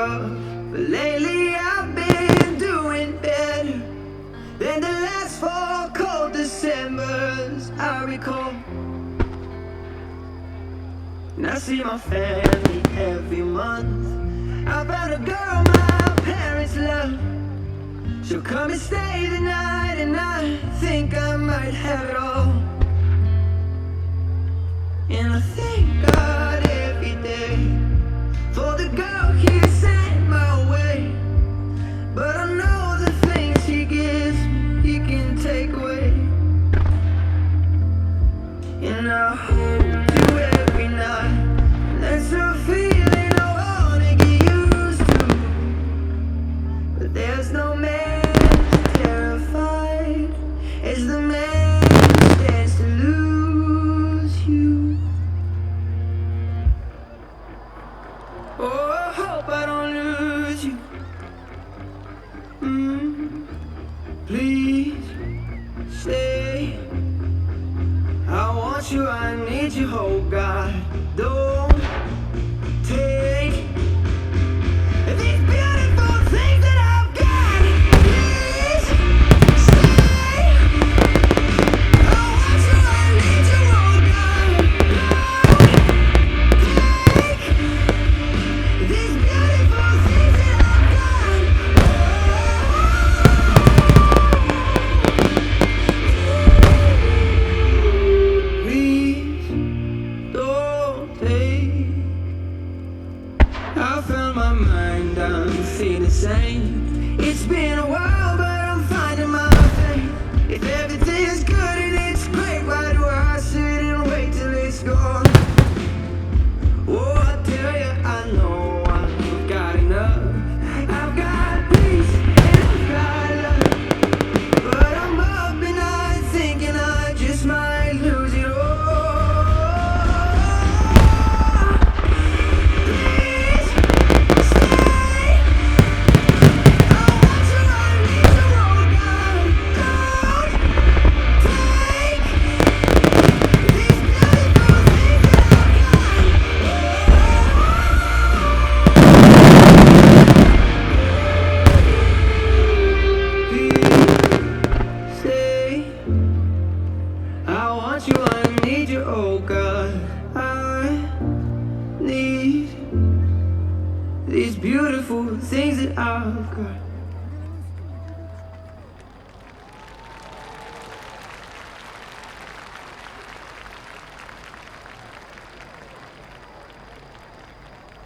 rough, but lately I've been doing better than the last 4 cold Decembers I recall. And I see my family every month. I found a girl my parents love. She'll come and stay the night, and I think I might have it all. And I thank God every day for the girl He sent my way. But I know the things He gives me, He can take away. And I hold you every night. That's a feeling I wanna get used to. But there's no man terrified as the man who stands to lose you. Oh, I hope I don't lose you. Please stay. I want you, I need you, oh God. Don't take these beautiful things that I've got. Please stay. I want you, I need you, oh God. Don't take these beautiful things that I've got. Please don't take. I found my mind, I'm feeling sane. It's been a while, but I'm finding my faith. If everything's good and it's great, why do I sit and wait till it's gone? Oh, I tell you, I know I've got enough. I've got peace and I've got love. But I'm up and I'm thinking I just might lose it all. Please stay. I want you, I need you, oh God. Don't take these beautiful things that I've got. Please stay. I want you, I need you, oh God. I need these beautiful things that I've got.